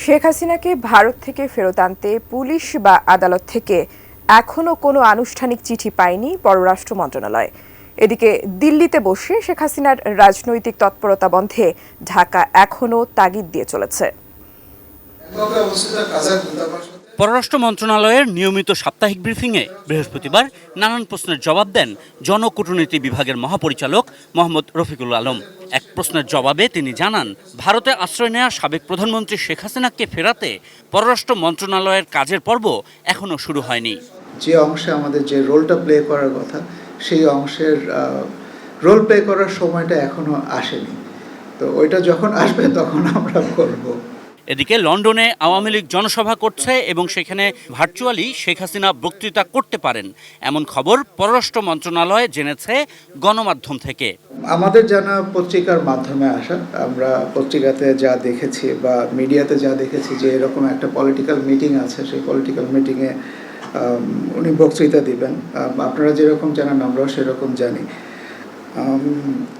শেখ হাসিনাকে ভারত থেকে ফেরত আনতে পুলিশ বা আদালত থেকে এখনো কোনো আনুষ্ঠানিক চিঠি পায়নি পররাষ্ট্র মন্ত্রণালয়। এদিকে দিল্লিতে বসে শেখ হাসিনার রাজনৈতিক তৎপরতা বন্ধে ঢাকা এখনো তাগিদ দিয়ে চলেছে। পররাষ্ট্র মন্ত্রণালয়ের নিয়মিত সাপ্তাহিক ব্রিফিংয়ে বৃহস্পতিবার নানান প্রশ্নের জবাব দেন জনকূটনীতি বিভাগের মহাপরিচালক মোহাম্মদ রফিকুল আলম। এক প্রশ্নের জবাবে তিনি জানান, ভারতে আশ্রয় নেওয়া সাবেক প্রধানমন্ত্রী শেখ হাসিনাকে ফেরাতে পররাষ্ট্র মন্ত্রণালয়ের কাজের পর্ব এখনও শুরু হয়নি। যে অংশে আমাদের যে রোলটা প্লে করার কথা, সেই অংশের রোল প্লে করার সময়টা এখনো আসেনি। তো ওইটা যখন আসবে তখন আমরা করব। এদিকে লন্ডনে আওয়ামী লীগ জনসভা করছে এবং সেখানে ভার্চুয়ালি শেখ হাসিনা বক্তৃতা করতে পারেন, এমন খবর পররাষ্ট্র মন্ত্রণালয় জেনেছে গণমাধ্যম থেকে। আমাদের জানা পত্রিকার মাধ্যমে আসা, আমরা পত্রিকাতে যা দেখেছি বা মিডিয়াতে যা দেখেছি যে এরকম একটা পলিটিক্যাল মিটিং আছে, সেই পলিটিক্যাল মিটিংয়ে উনি বক্তৃতা দিবেন। আপনারা যেরকম জানেন আমরাও সেরকম জানি।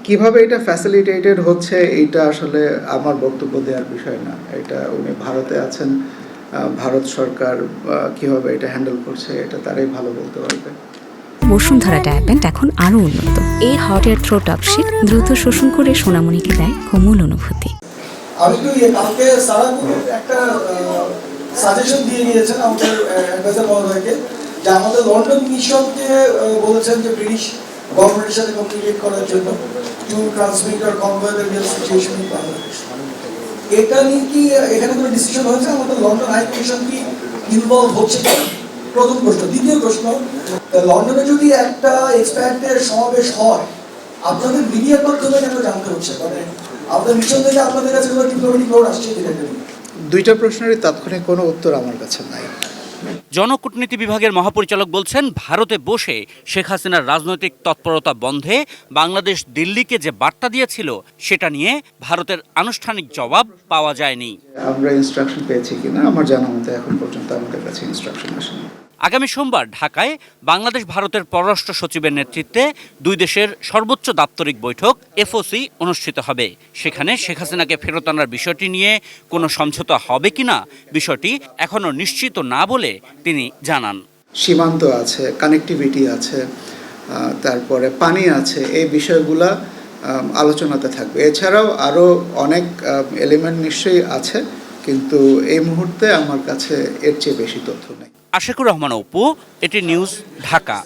কিভাবে এটা ফ্যাসিলিটেটেড হচ্ছে এইটা আসলে আমার বক্তব্য দেওয়ার বিষয় না। এটা উনি ভারতে আছেন, ভারত সরকার কিভাবে এটা হ্যান্ডেল করছে এটা তারাই ভালো বলতে পারবে। বসুন্ধরা ডায়াপেন্ট এখন আরো উন্নত। এই হট এয়ার থ্রো টপশিট দ্রুত শোষণ করে সোনামণিকে দেয় কোমল অনুভূতি। আমি তো কালকে সারাগুলো একটা সাজেশন দিয়ে গিয়েছেন আমাদের অ্যাডভাইজার মহোদয়কে, যে আমাদের লন্ডন মিশনকে বলেছেন যে ব্রিটিশ গভর্নমেন্টের সাথে কমিউনিকেট করার জন্য টু ট্রান্সমিট আর convey the real situation in Bangladesh. এটা নিয়ে কি এখানে কোনো ডিসিশন হয়েছে? আমাদের লন্ডন হাই কমিশন কি ইনভলভ হচ্ছে কি? প্রথম প্রশ্ন। দ্বিতীয় প্রশ্ন, লন্ডনে যদি একটা এক্সপার্টের সমাবেশ হয়, আপনাদের মিডিয়ার মাধ্যমে কেন জানতে হচ্ছে? মানে আমাদের মিশন থেকে আপনাদের কাছে কোনো ডিপ্লোম্যাটিক নোট আসছে কিনা? দুইটা প্রশ্নেরই তাৎক্ষণিক কোনো উত্তর আমার কাছে নাই। জনকূটনীতি বিভাগের মহাপরিচালক বলছেন, ভারতে বসে শেখ হাসিনার রাজনৈতিক তৎপরতা বন্ধে বাংলাদেশ দিল্লিকে যে বার্তা দিয়েছিল সেটা নিয়ে ভারতের আনুষ্ঠানিক জবাব পাওয়া যায়নি। আমরা ইনস্ট্রাকশন পেয়েছি কিনা আমার জানা মতে এখন পর্যন্ত আমাদের কাছে ইনস্ট্রাকশন আসেনি। আগামী সোমবার ঢাকায় বাংলাদেশ ভারতের পররাষ্ট্র সচিবের নেতৃত্বে দুই দেশের সর্বোচ্চ দাপ্তরিক বৈঠক এফওসি অনুষ্ঠিত হবে। সেখানে শেখ হাসিনাকে ফেরত আনার বিষয়টি নিয়ে কোনো সমঝোতা হবে কিনা বিষয়টি এখনও নিশ্চিত না বলে তিনি জানান। সীমান্ত আছে, কানেক্টিভিটি আছে, তারপরে পানি আছে, এই বিষয়গুলা আলোচনাতে থাকবে। এছাড়াও আরও অনেক এলিমেন্ট নিশ্চয়ই আছে, কিন্তু এই মুহূর্তে আমার কাছে এর চেয়ে বেশি তথ্য নেই। আশিকুর রহমান অপু, এটি নিউজ, ঢাকা।